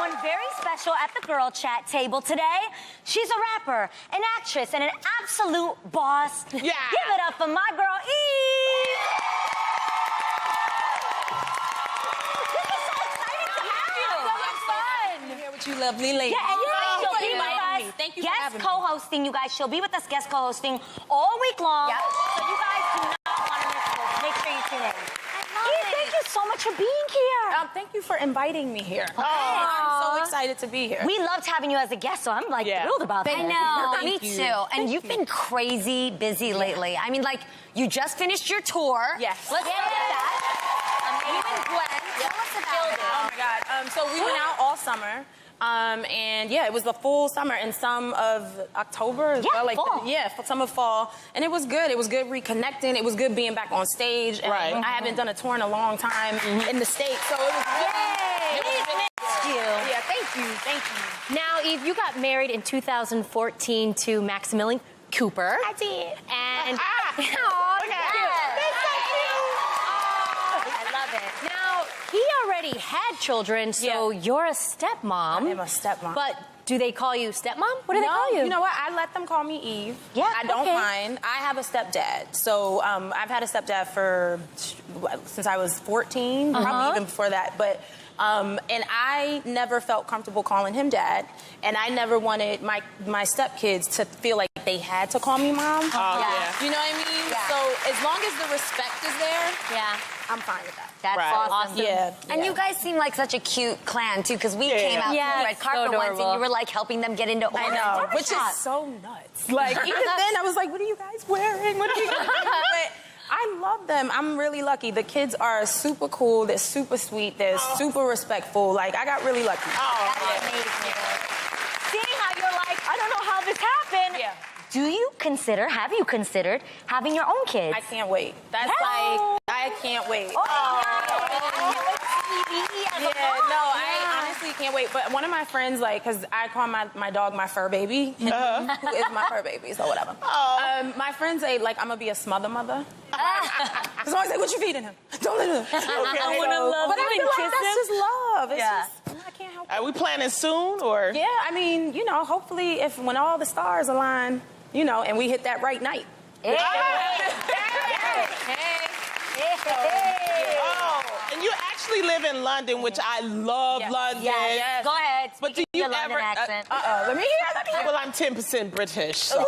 someone very special at the Girl Chat table today. She's a rapper, an actress, and an absolute boss. Yeah. Give it up for my girl, Eve. This is so exciting to have you. So fun. Here with you lovely ladies. Yeah, and you guys she'll be with us. Thank you for having me. Guest co-hosting, you guys. She'll be with us guest co-hosting all week long. Yep. So you guys do not want to miss this. Make sure you tune in. Thank you so much for being here. Thank you for inviting me here. I'm so excited to be here. We loved having you as a guest, so I'm like thrilled about that. I know, me too. And you've been crazy busy lately. I mean, like, you just finished your tour. Yes. Let's talk about that. You and Gwen, tell us about it. Oh my God. So we went out all summer. And yeah, it was the full summer and some of October as well. Like fall. Some of fall. And it was good. It was good reconnecting. It was good being back on stage. And I haven't done a tour in a long time in the States. So it was good. Yeah, thank you. Thank you. Now, Eve, you got married in 2014 to Maximilian Cooper. I did. And I love it. now, he already had children, so you're a stepmom. I am a stepmom. But do they call you stepmom? What do they call you? You know what? I let them call me Eve. Yeah, I don't mind. I have a stepdad. So I've had a stepdad since I was 14, probably even before that. But and I never felt comfortable calling him dad. And I never wanted my stepkids to feel like they had to call me mom. You know what I mean? Yeah. So as long as the respect is there, I'm fine with that. That's awesome. Yeah. And you guys seem like such a cute clan, too, because we came out to the red carpet once and you were, like, helping them get into I know, which is so nuts. Like, even then, I was like, what are you guys wearing? What are you guys doing? But I love them. I'm really lucky. The kids are super cool. They're super sweet. They're super respectful. Like, I got really lucky. That's amazing. Seeing how you're like, I don't know how this happened. Yeah. Have you considered having your own kids? I can't wait. That's like, I can't wait. I honestly can't wait. But one of my friends, like, because I call my dog my fur baby, who is my fur baby, so whatever. My friends say, like, I'm going to be a smother mother. Because I always like, what you feeding him? Don't let him. I want to love but him I and feel kiss like that's him. just love. It's just, I can't help it. Are we planning soon, or? Yeah, I mean, you know, hopefully when all the stars align, you know, and we hit that right night. Hey. Oh, and you actually live in London, which I love London. Yes. Go ahead. But do you your London ever? accent. Let me hear. Well, I'm 10% British. So.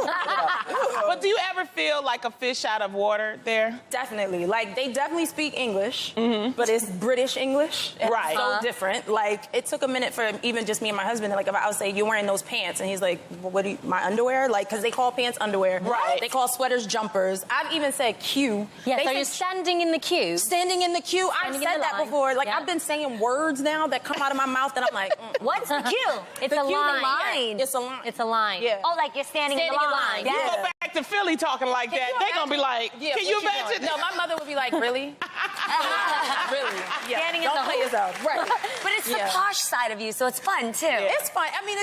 But do you ever feel like a fish out of water there? Definitely. Like, they definitely speak English, but it's British English. And Right. It's so different. Like, it took a minute for even just me and my husband. Like, if I would say, you're wearing those pants, and he's like, well, what do you, my underwear? Like, because they call pants underwear. Right. They call sweaters jumpers. I've even said queue. Yes, They are you say standing in the queue? standing in the queue. I've Standing in said the that line. before. Like, Yeah. I've been saying words now that come out of my mouth that I'm like, What's the cue? It's The a queue, the line. It's a line. It's a line. Yeah. Oh, like you're standing in the Standing in line. line. You Yes. go back to Philly talking like that, you they're going to be like, Yeah, can you what imagine? doing? No, my mother would be like, really? Really? Yeah. Standing in Don't the play hoop. yourself. Right. But it's the posh side of you, so it's fun, too. It's fun. I mean,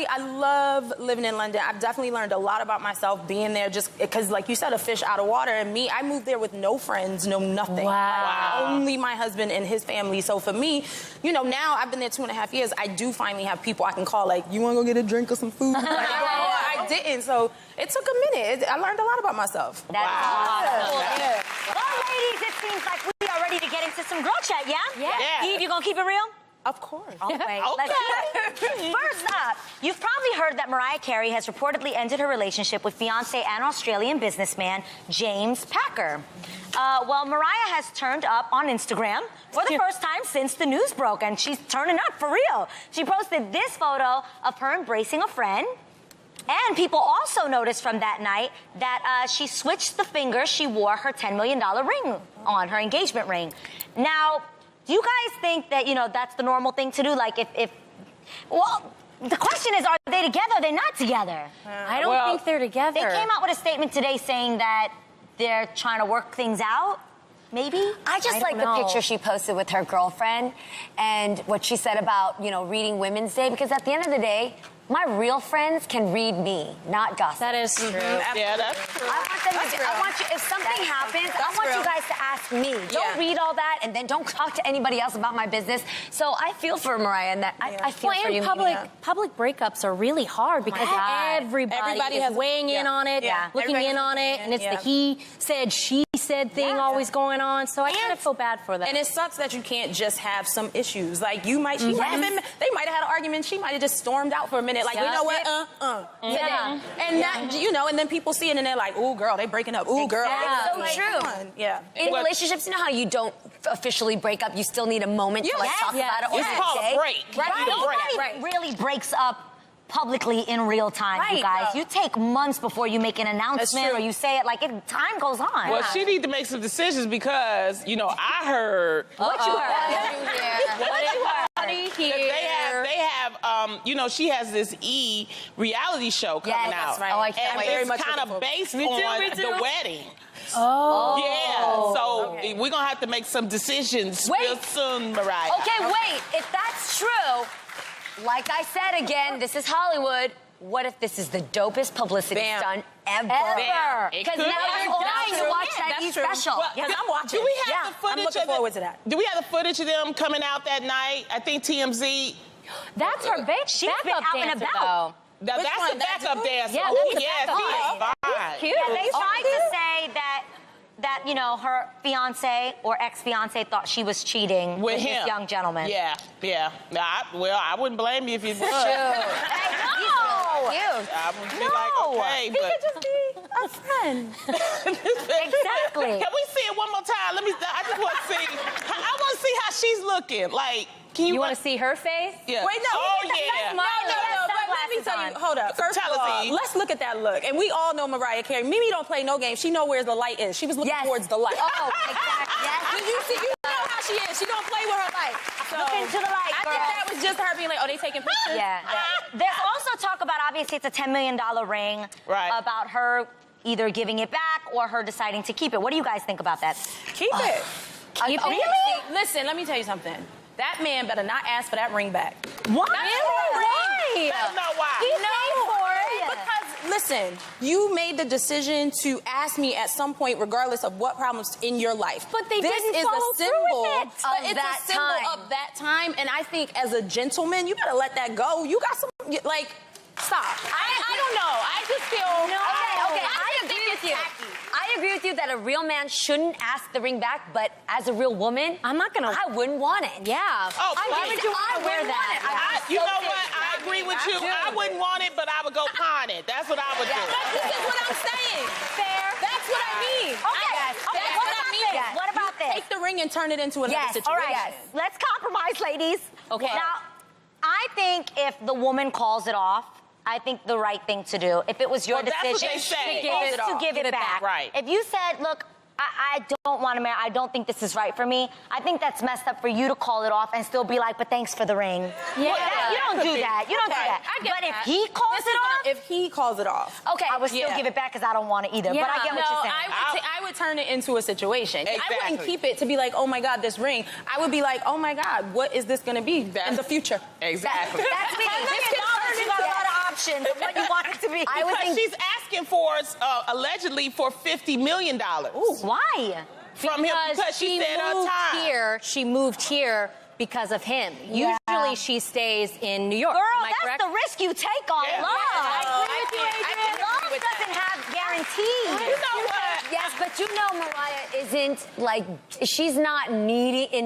I love living in London. I've definitely learned a lot about myself being there just because, like you said, a fish out of water. And me, I moved there with no friends, no nothing. Wow. Only my husband and his family. So for me, you know, now I've been there 2.5 years. I do finally have people I can call, like, you want to go get a drink or some food? Like, I didn't. So it took a minute. I learned a lot about myself. That's awesome. Yeah. Well, ladies, it seems like we are ready to get into some girl chat, yeah? Yeah. Eve, you gonna keep it real? Of course. Okay. First up, you've probably heard that Mariah Carey has reportedly ended her relationship with fiancé and Australian businessman James Packer. Well, Mariah has turned up on Instagram for the first time since the news broke, and she's turning up for real. She posted this photo of her embracing a friend. And people also noticed from that night that she switched the finger she wore her $10 million ring on, her engagement ring. Now, do you guys think that, you know, that's the normal thing to do? Like, well, the question is, are they together or are they not together? I don't think they're together. They came out with a statement today saying that they're trying to work things out. Maybe? I just like the picture she posted with her girlfriend and what she said about, you know, reading Women's Day, because at the end of the day, my real friends can read me, not gossip. That is true. Yeah, that's true. I want you, if something happens, I want you guys to ask me. Don't read all that and then don't talk to anybody else about my business. So I feel for Mariah and that I feel for you. Public breakups are really hard because everybody is weighing in on it, looking in on it, and it's the he said, she said thing always going on. So I kind of feel bad for them. And it sucks that you can't just have some issues. Like they might have had an argument. She might have just stormed out for a minute. Like, you know what? Yeah. And that, and then people see it and they're like, ooh, girl, they breaking up. Ooh, girl. That's so like, true. Yeah. In relationships, you know how you don't officially break up, you still need a moment to talk about it. It's called a break. Nobody really breaks up publicly in real time, you guys. You take months before you make an announcement or you say it. Like, time goes on. Well, she need to make some decisions because, I heard. What you heard? They have, she has this reality show coming out. That's right. Oh, I can't wait. And it's kind of based on the wedding. Oh. Yeah. So we're going to have to make some decisions real soon, Mariah. Okay, wait. If that's true, like I said again, this is Hollywood. What if this is the dopest publicity stunt ever? Because now you're dying to watch that special. Because I'm watching. Do we have the footage I'm looking forward to that. Do we have the footage of them coming out that night? I think TMZ. That's her She's been out and about. Now, that's the backup dancer. Yeah, Oh, that's the yes, he is fine. Cute. Yeah, they tried to say that her fiance or ex-fiance thought she was cheating with this young gentleman. Yeah. I wouldn't blame you if you would. I would be like, okay, but... could just be a friend. Exactly. Can we see it one more time? I just want to see. I want to see how she's looking. Like, can you... You want to see her face? Yeah. Wait, no. Oh, yeah. No. Let me tell you. Hold up. First of all, let's look at that look. And we all know Mariah Carey. Mimi don't play no game. She know where the light is. She was looking towards the light. Oh, exactly. You know how she is. She don't play with her light. So, Look into the light, I girl. think that was just her being like, oh, they taking pictures? Yeah. There's also talk about, obviously, it's a $10 million ring. Right. About her either giving it back or her deciding to keep it. What do you guys think about that? Keep it. Keep it? Really? Listen, let me tell you something. That man better not ask for that ring back. What? Why? That's not why. He paid for it. Because, listen, you made the decision to ask me at some point, regardless of what problems in your life. But they this didn't is follow a symbol through with it. It's a symbol of that time. And I think as a gentleman, you better let that go. You got some, stop. I don't know. I just feel... Okay, I agree with you. I agree with you that a real man shouldn't ask the ring back, but as a real woman, I'm not going to... I wouldn't want it. Yeah. Oh, Why would you want to wear that? You know what? I agree with you. I wouldn't want it, but I would go pawn it. That's what I would do. This is what I'm saying. Fair. That's what I mean. Okay. That's what I mean. What about this? Take the ring and turn it into another situation. All right. Let's compromise, ladies. Okay. Now, I think if the woman calls it off, I think the right thing to do, if it was your decision, that's what they say. is to give it back. Right. If you said, look, I don't want to marry, I don't think this is right for me, I think that's messed up for you to call it off and still be like, but thanks for the ring. Yeah. You don't do that. You don't do that. I get but that. if he calls it off, If he calls it off. okay, I would still give it back because I don't want it either. Yeah. But I get what you're saying. I would turn it into a situation. I Exactly. wouldn't keep it to be like, oh my God, this ring. I would be like, oh my God, what is this going to be in the future? Exactly. That's me. You got a lot of options of what you want it to be. Because she's asking for, allegedly, for $50 million. Ooh, why? From him, because she said her time. Here, she moved here because of him. Usually she stays in New York. Girl, Am I that's correct? the risk you take on Yeah. love. I agree with you, Adrian. Love doesn't have guarantees. You know what? Yes, but you know Mariah isn't, she's not in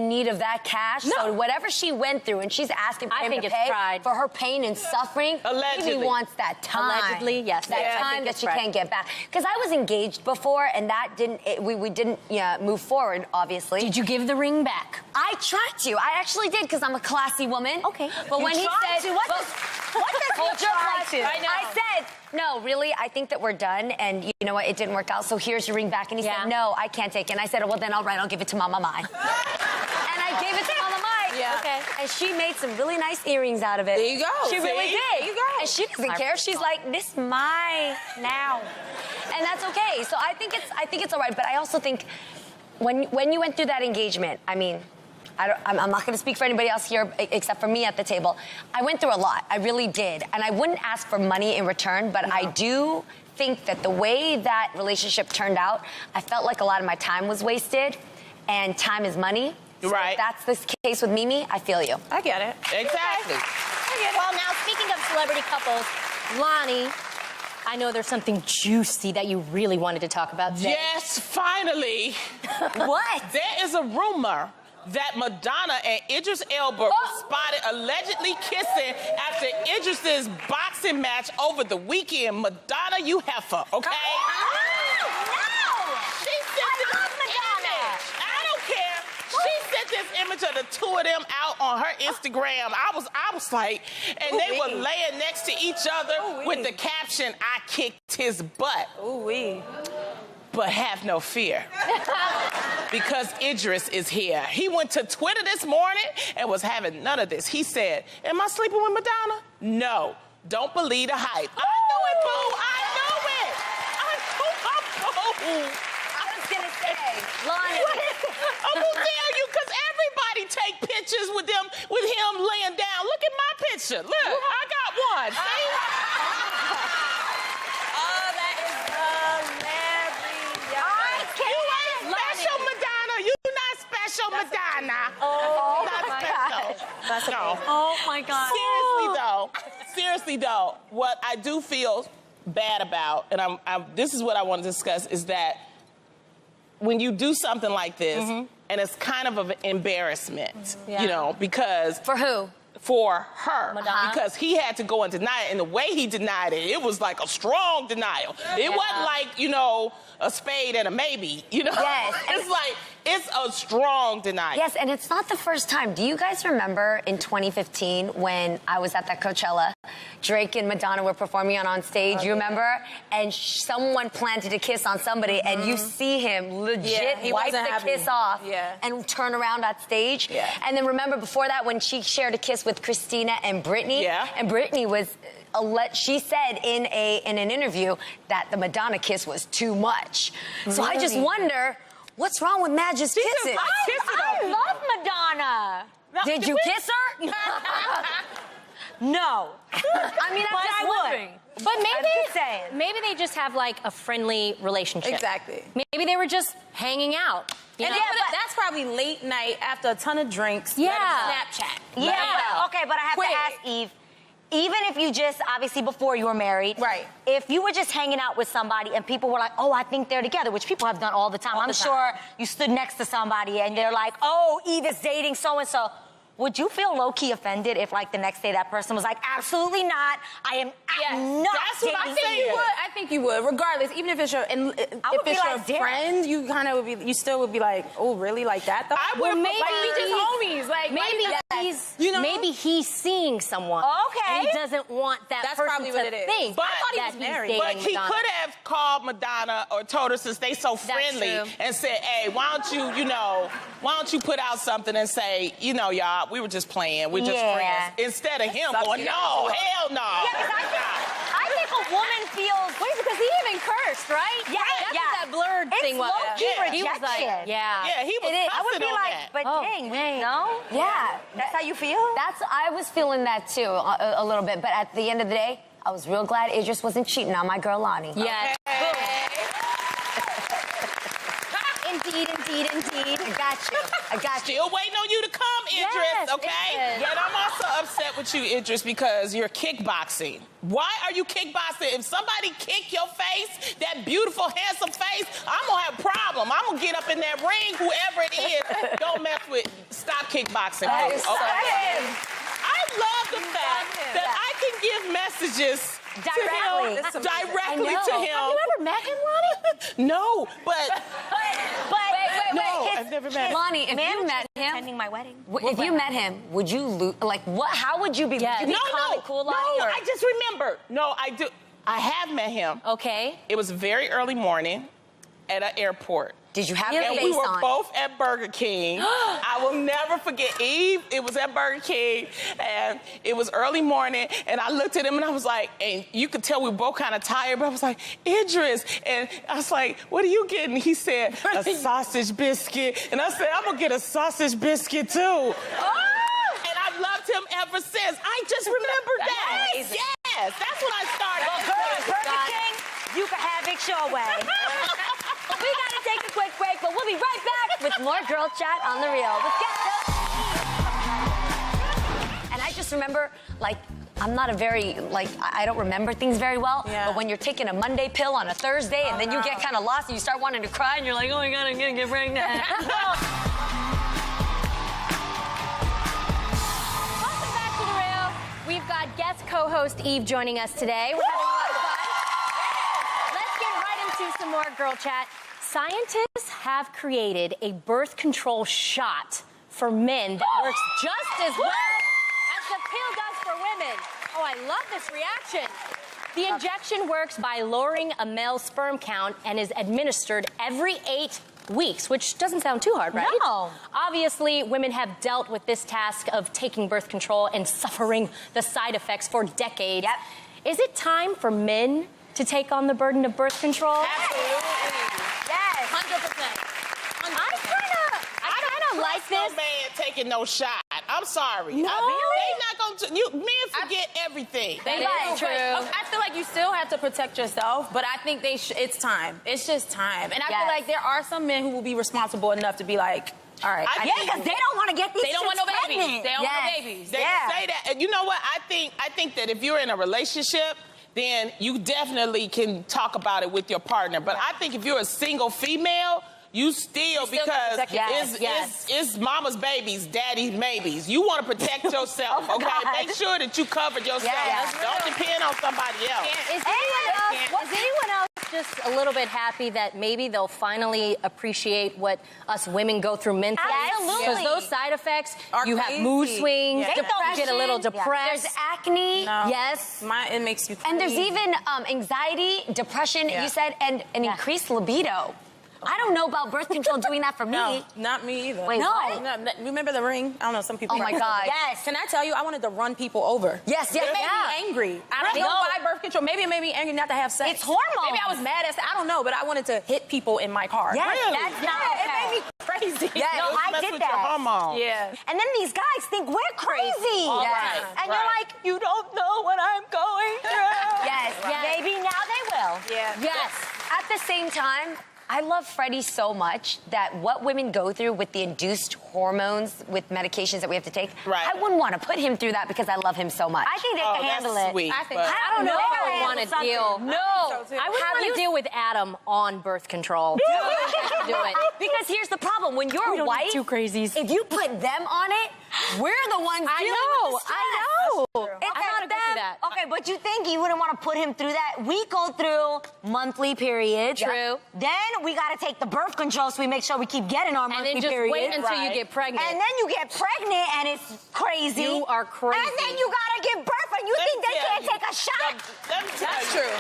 need of that cash. No. So whatever she went through, and she's asking for I him think to it's pay pride. for her pain and suffering, Allegedly. he wants that time. Allegedly, yes. That Yeah, I time think that it's she pride. can't get back. Because I was engaged before, and that didn't, we didn't move forward, obviously. Did you give the ring back? I tried to. I actually did, because I'm a classy woman. Okay. But when he tried said... to? What does Hold your try class. to? I said, no, really, I think that we're done, and you know what, it didn't work out, so here's your ring back. And he Yeah. said, no, I can't take it. And I said, well, then all right, I'll give it to Mama Mai. And I gave it to Mama Mai. Yeah. Okay. And she made some really nice earrings out of it. There you go. She really See? did. There you go. And she doesn't care. She's like, this my now. And that's okay. So I think it's all right. But I also think when you went through that engagement, I mean, I'm not going to speak for anybody else here except for me at the table. I went through a lot. I really did. And I wouldn't ask for money in return, but I do think that the way that relationship turned out, I felt like a lot of my time was wasted, and time is money. So right. If that's the case with Mimi, I feel you. I get it. Exactly. Well, now, speaking of celebrity couples, Lonnie, I know there's something juicy that you really wanted to talk about today. Yes, finally. What? There is a rumor that Madonna and Idris Elba were spotted allegedly kissing after Idris's boxing match over the weekend. Madonna, you heifer, okay? This image of the two of them out on her Instagram. I was like, and they were laying next to each other with the caption, "I kicked his butt." Ooh-wee. But have no fear, because Idris is here. He went to Twitter this morning and was having none of this. He said, "Am I sleeping with Madonna? No. Don't believe the hype." I know it, boo. I know it. I was gonna say, Lonnie. I'm gonna tell you, because everybody take pictures with him laying down. Look at my picture. Look, I got one. See? Oh, that is hilarious. You ain't special, Madonna. You not special, Madonna. Oh, not my special. That's no. Oh, my God. Seriously though, what I do feel bad about, and this is what I want to discuss, is that when you do something like this, and it's kind of an embarrassment, you know, because... For who? For her. Madonna. Because he had to go and deny it, and the way he denied it, it was like a strong denial. It wasn't like, you know, a spade and a maybe, you know? Yes. It's like, it's a strong denial. Yes, and it's not the first time. Do you guys remember in 2015 when I was at that Coachella, Drake and Madonna were performing on stage, you remember? And someone planted a kiss on somebody, and you see him legit wipe the kiss off and turn around at stage. Yeah. And then remember before that when she shared a kiss with Christina and Britney? Yeah. And Britney was... she said in an interview that the Madonna kiss was too much. So I just wonder, what's wrong with Madge's kisses? I love Madonna. Did you kiss her? No. I mean, I'm just wondering. But saying. maybe they just have like a friendly relationship. Exactly. Maybe they were just hanging out. And that's probably late night after a ton of drinks. Yeah. Snapchat. But I have to ask Eve. Even if you just, obviously before you were married, right? If you were just hanging out with somebody and people were like, "Oh, I think they're together," which people have done all the time. I'm sure you stood next to somebody and they're like, "Oh, Eve is dating so and so." Would you feel low-key offended if, like, the next day that person was like, "Absolutely not. I am not That's what dating I think you." I think you would, regardless. Even if it's your friend, you kind of would be. You still would be like, "Oh, really? Like that?" Though? Well, maybe like we just homies. Like maybe he's seeing someone. Okay. And he doesn't want that person probably to what it is. think But that he's dating But he Madonna. could have called Madonna or told her, since they so friendly, true. and said, "Hey, why don't you put out something and say, you know, y'all, we were just playing, we're just friends," instead of him going, "No, hell no." I think a woman feels. Wait, because he even cursed, right? Yeah, That's what that blurred It's thing was. low-key He was like, rejection. Yeah, he was I would cussing be on like, that. but dang, no? Yeah. That's how you feel? I was feeling that too, a little bit. But at the end of the day, I was real glad Idris wasn't cheating on my girl Lonnie. Yeah. Indeed. I got you. Still waiting on you to come, Idris, Yes, okay? Idris. Yet I'm also upset with you, Idris, because you're kickboxing. Why are you kickboxing? If somebody kick your face, that beautiful, handsome face, I'm gonna have a problem. I'm gonna get up in that ring, whoever it is. Don't mess with, stop kickboxing. That is Okay? I love the fact that I can give messages Directly. to him. Have you ever met him, Lonnie? No, but Wait. I've never met him. Lonnie, if you met him, Attending my wedding. if you met him, would you like what? How would you be? Yes. Would you be calm and cool, Lonnie? No, or? I just remembered. No, I do. I have met him. Okay. It was very early morning. at an airport. Did you have your And face we were on? both at Burger King. I will never forget Eve. It was at Burger King, and it was early morning, and I looked at him, and I was like, and you could tell we were both kind of tired, but I was like, Idris. And I was like, what are you getting? He said, a sausage biscuit. And I said, I'm going to get a sausage biscuit, too. Oh! And I've loved him ever since. I just remembered that. Yes, that's when I started. Well, Burger King, you can have it your way. We gotta take a quick break, but we'll be right back with more Girl Chat on the Real. And I just remember, like, I'm not a very, like, I don't remember things very well. Yeah. But when you're taking a Monday pill on a Thursday and then you get kind of lost and you start wanting to cry and you're like, oh my God, I'm gonna get pregnant. Welcome back to The Real. We've got guest co-host Eve joining us today. We're having a lot of fun. Let's get right into some more Girl Chat. Scientists have created a birth control shot for men that works just as well as the pill does for women. Oh, I love this reaction. The injection works by lowering a male sperm count and is administered every 8 weeks, which doesn't sound too hard, right? No. Obviously, women have dealt with this task of taking birth control and suffering the side effects for decades. Yep. Is it time for men to take on the burden of birth control? Absolutely. Yes. 100%. I kind of like No this. man taking no shot. I'm sorry. No. They not gonna. Men forget everything. They That is do, true. but I feel like you still have to protect yourself, but I think it's time. It's just time. And I feel Yes. like there are some men who will be responsible enough to be like, all right. I Yeah, think- because they don't want to get these They don't want no chicks babies. pregnant. They don't want no babies. They Yeah. say that, and you know what? I think that if you're in a relationship, then you definitely can talk about it with your partner. But I think if you're a single female, you still still because protect your- it's mama's babies, daddy's maybes. You want to protect yourself, Oh, okay? God. Make sure that you covered yourself. Yes. Don't depend on somebody else. Is anyone else just a little bit happy that maybe they'll finally appreciate what us women go through mentally? Absolutely. Because those side effects, Are you have mood crazy. swings, Yeah. you get a little Depression. depressed. There's acne. No. Yes. It makes you crazy. And there's even anxiety, depression, Yeah. you said, and an increased libido. I don't know about birth control doing that for me. No, not me either. Wait, no. what? No, remember the ring? I don't know, some people. Oh my God. Yes. Can I tell you, I wanted to run people over. Yes, yes, It made yeah. me angry. I don't Really? know why birth control. Maybe it made me angry not to have sex. It's hormones. Maybe I was mad at I don't know, but I wanted to hit people in my car. Yes, Really? that's not Yeah, okay. it made me crazy. Yes. No, I Mess did with that. your hormones. Yeah. And then these guys think we're crazy. All Yes. right, And you're right. like, you don't know what I'm going through. Yes, yes. Maybe now they will. Yeah. Yes. At the same time, I love Freddie so much that what women go through with the induced hormones with medications that we have to take, Right. I wouldn't want to put him through that because I love him so much. I think they Oh, can that's handle it. sweet. I think- but- I don't know if I would handle want to something. deal. No. I wouldn't Have want to you- deal with Adam on birth control. Do it. Because here's the problem: when you're We don't white, need two crazies. if you put them on it, we're the ones I dealing know. with the stress. I know. It's I'm not at a good for them. that. Okay, but you think you wouldn't want to put him through that? We go through monthly periods. True. Then we got to take the birth control so we make sure we keep getting our And monthly then just periods. wait until you Right. get pregnant. And then you get pregnant and it's crazy. You are crazy. And then you got to give birth and you Let think me they tell can't you. take a shot. Let me tell That's you. true.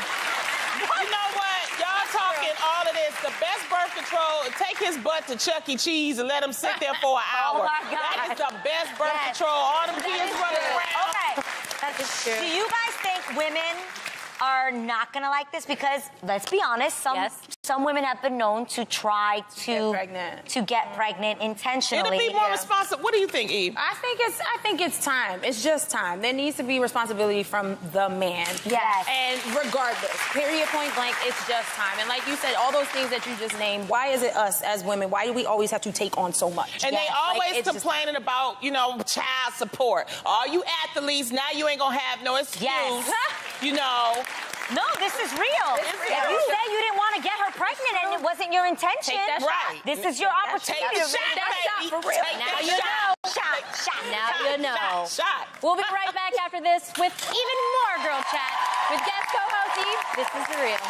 You know what? Y'all talking all of this. The best birth control, take his butt to Chuck E. Cheese and let him sit there for an hour. my God. That is the best birth Yes. control. All them kids running around. Okay. Do you guys think women are not gonna like this? Because let's be honest, some women have been known to try to get pregnant intentionally. It'll be more responsible. What do you think, Eve? I think it's time. It's just time. There needs to be responsibility from the man. Yes. And regardless, period, point blank, it's just time. And like you said, all those things that you just named, why is it us as women? Why do we always have to take on so much? And they Like, always it's just- complaining about, child support. All you athletes, now you ain't gonna have no excuse. Yes. No, this is real. It's real. If you say you didn't want to get her pregnant and it wasn't your intention, Take that shot. Right. this is your opportunity. Take the to shot, make that shot baby. for real. Take Now that you shot. Shot. Now you know. Shot. We'll be right back after this with even more Girl Chat with guest co-host Eve. This is The Real.